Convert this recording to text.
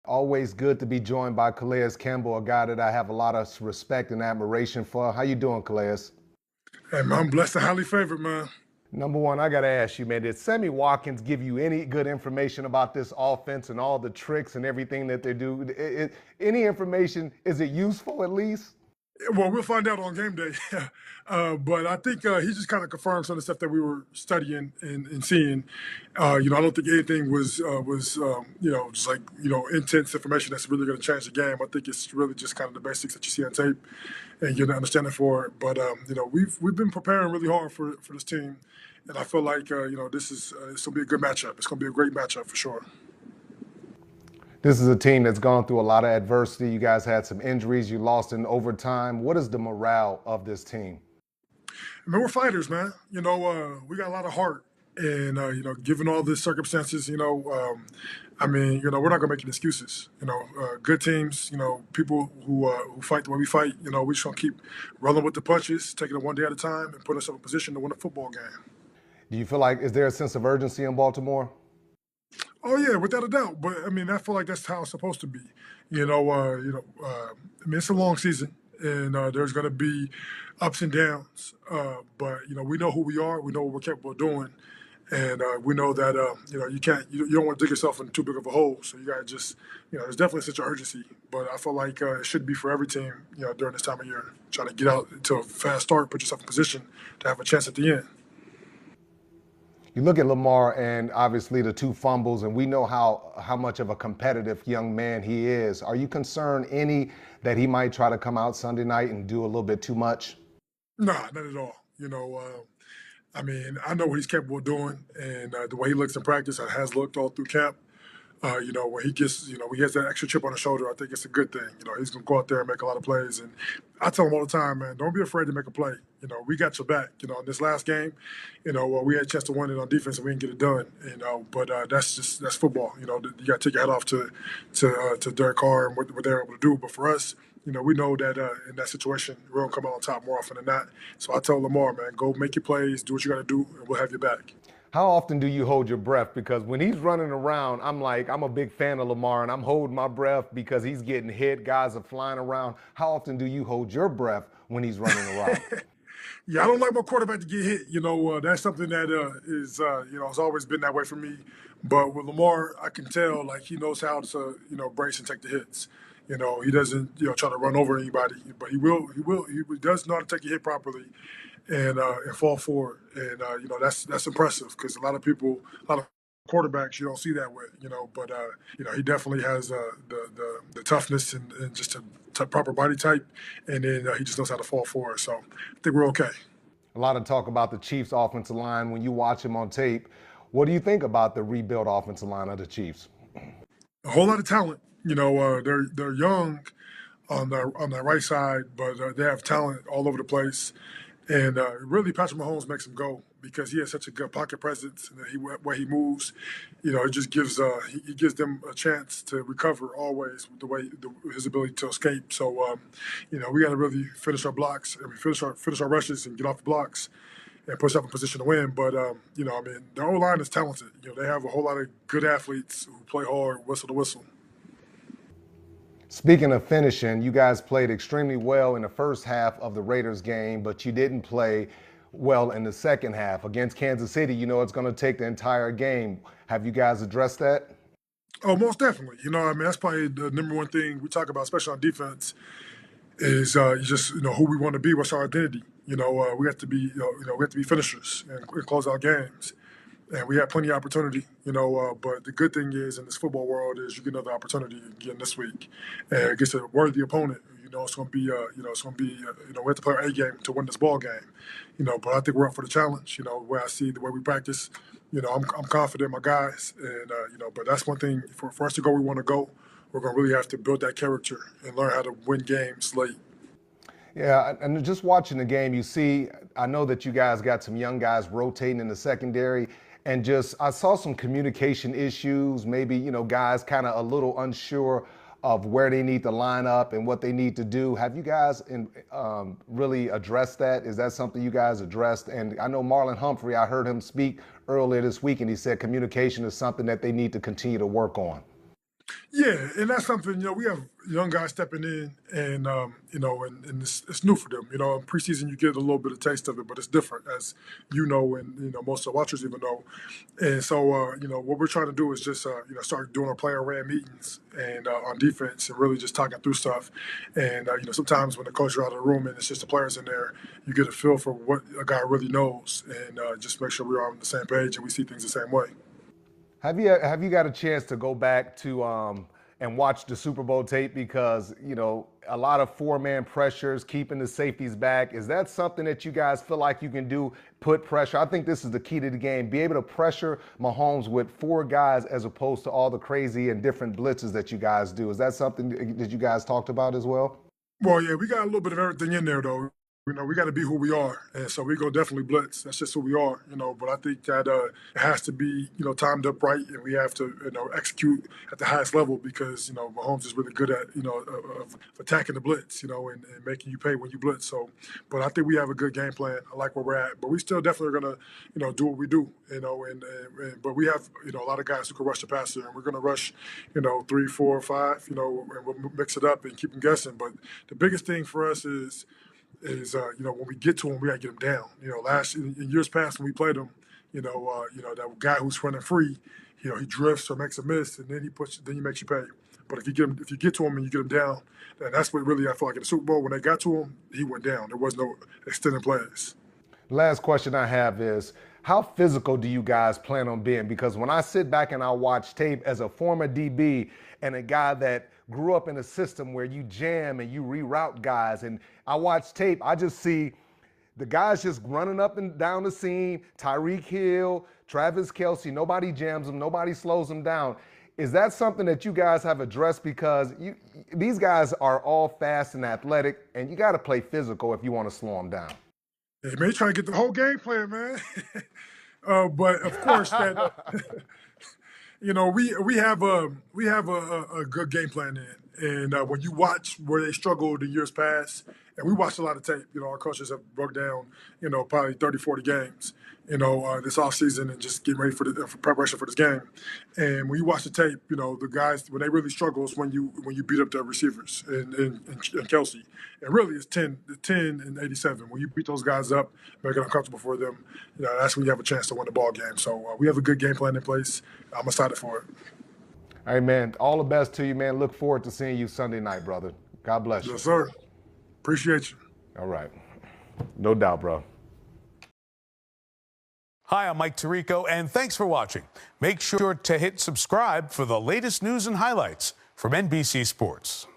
Always good to be joined by Calais Campbell, a guy that I have a lot of respect and admiration for. How you doing, Calais? Hey, man, I'm blessed and highly favored, man. Number one, I got to ask you, man, did Sammy Watkins give you any good information about this offense and all the tricks and everything that they do? Any information, is it useful at least? Well, we'll find out on game day. But I think he just kind of confirmed some of the stuff that we were studying and seeing. I don't think anything was just like, intense information that's really going to change the game. I think it's really just kind of the basics that you see on tape and you're not understanding for it. But, we've been preparing really hard for this team. And I feel like, this is it's going to be a good matchup. It's going to be a great matchup for sure. This is a team that's gone through a lot of adversity. You guys had some injuries. You lost in overtime. What is the morale of this team? I mean, we're fighters, man. We got a lot of heart. And, given all the circumstances, we're not going to make any excuses. Good teams, people who fight the way we fight, we just going to keep rolling with the punches, taking it one day at a time, and put ourselves in a position to win a football game. Do you feel like, is there a sense of urgency in Baltimore? Oh yeah, without a doubt. But I mean, I feel like that's how it's supposed to be. It's a long season, and there's going to be ups and downs. But we know who we are. We know what we're capable of doing, and we know that you don't want to dig yourself in too big of a hole. So you got to just there's definitely such an urgency. But I feel like it should be for every team during this time of year, trying to get out to a fast start, put yourself in position to have a chance at the end. You look at Lamar and obviously the two fumbles, and we know how much of a competitive young man he is. Are you concerned that he might try to come out Sunday night and do a little bit too much? Nah, not at all. I know what he's capable of doing, and the way he looks in practice and has looked all through camp. When he gets, he has that extra chip on his shoulder, I think it's a good thing. He's going to go out there and make a lot of plays. And I tell him all the time, man, don't be afraid to make a play. We got your back. In this last game, we had a chance to win it on defense and we didn't get it done. But that's football. You got to take your hat off to Derek Carr and what they're able to do. But for us, we know that in that situation, we're going to come out on top more often than not. So I tell Lamar, man, go make your plays, do what you got to do, and we'll have your back. How often do you hold your breath? Because when he's running around, I'm a big fan of Lamar, and I'm holding my breath because he's getting hit. Guys are flying around. How often do you hold your breath when he's running around? Yeah, I don't like my quarterback to get hit. That's something that has always been that way for me. But with Lamar, I can tell, like, he knows how to, brace and take the hits. He doesn't, try to run over anybody, but he does know how to take a hit properly and fall forward. And, that's impressive because a lot of quarterbacks you don't see that with, but, he definitely has the toughness and just a proper body type. And then he just knows how to fall forward. So I think we're okay. A lot of talk about the Chiefs' offensive line. When you watch him on tape, what do you think about the rebuilt offensive line of the Chiefs? A whole lot of talent. They're young on the right side, but they have talent all over the place. And really, Patrick Mahomes makes them go because he has such a good pocket presence and where he moves. It just gives he gives them a chance to recover always with his ability to escape. So, we got to really finish our blocks and we finish our rushes and get off the blocks and put ourselves in position to win. But the O line is talented. They have a whole lot of good athletes who play hard, whistle to whistle. Speaking of finishing, you guys played extremely well in the first half of the Raiders game, but you didn't play well in the second half. Against Kansas City, it's going to take the entire game. Have you guys addressed that? Oh, most definitely. That's probably the number one thing we talk about, especially on defense, is just who we want to be, what's our identity. We have to be finishers and close out games. And we had plenty of opportunity, but the good thing is in this football world is you get another opportunity again this week. And against a worthy opponent, it's going to be, we have to play our A game to win this ball game, but I think we're up for the challenge, where I see the way we practice, I'm confident in my guys. And, but that's one thing for us to go, we want to go. We're going to really have to build that character and learn how to win games late. Yeah, and just watching the game, I know that you guys got some young guys rotating in the secondary. And I saw some communication issues, maybe, guys kind of a little unsure of where they need to line up and what they need to do. Have you guys really addressed that? Is that something you guys addressed? And I know Marlon Humphrey, I heard him speak earlier this week, and he said communication is something that they need to continue to work on. Yeah, and that's something, we have young guys stepping in, and and it's new for them. In preseason you get a little bit of taste of it, but it's different, as and most of the watchers even know. And so, what we're trying to do is just start doing our player ran meetings and on defense, and really just talking through stuff. And sometimes when the coach are out of the room and it's just the players in there, you get a feel for what a guy really knows, and just make sure we're all on the same page and we see things the same way. Have you got a chance to go back to and watch the Super Bowl tape, because a lot of four-man pressures, keeping the safeties back? Is that something that you guys feel like you can do? Put pressure. I think this is the key to the game. Be able to pressure Mahomes with four guys as opposed to all the crazy and different blitzes that you guys do. Is that something that you guys talked about as well? Well, yeah, we got a little bit of everything in there, though. We got to be who we are, and so we go definitely blitz. That's just who we are. But I think that it has to be, timed up right, and we have to, execute at the highest level, because Mahomes is really good at, of attacking the blitz, and making you pay when you blitz. So, but I think we have a good game plan. I like where we're at, but we still definitely are gonna, do what we do, but we have, a lot of guys who can rush the passer, and we're gonna rush, 3, 4, 5, and we'll mix it up and keep them guessing. But the biggest thing for us is when we get to him, we gotta get him down. In years past when we played him, that guy who's running free, he drifts or makes a miss, and then he makes you pay. But if you get to him and you get him down, then that's what really I feel like in the Super Bowl, when they got to him, he went down. There was no extended plays. Last question I have is, how physical do you guys plan on being? Because when I sit back and I watch tape as a former DB and a guy that grew up in a system where you jam and you reroute guys, and I watch tape, I just see the guys just running up and down the seam, Tyreek Hill, Travis Kelce, nobody jams them, nobody slows them down. Is that something that you guys have addressed? Because these guys are all fast and athletic, and you got to play physical if you want to slow them down. Hey, man, trying to get the whole game plan, man. But of course, that we have a good game plan in, and when you watch where they struggled in years past, and we watched a lot of tape. Our coaches have broke down, probably 30, 40 games, this off season, and just getting ready for preparation for this game. And when you watch the tape, the guys, when they really struggle is when you beat up the receivers and Kelce. And really, it's 10 and 87. When you beat those guys up, make it uncomfortable for them, that's when you have a chance to win the ball game. So we have a good game plan in place. I'm excited for it. All right, man. All the best to you, man. Look forward to seeing you Sunday night, brother. God bless you. Yes, sir. Appreciate you. All right. No doubt, bro. Hi, I'm Mike Tirico, and thanks for watching. Make sure to hit subscribe for the latest news and highlights from NBC Sports.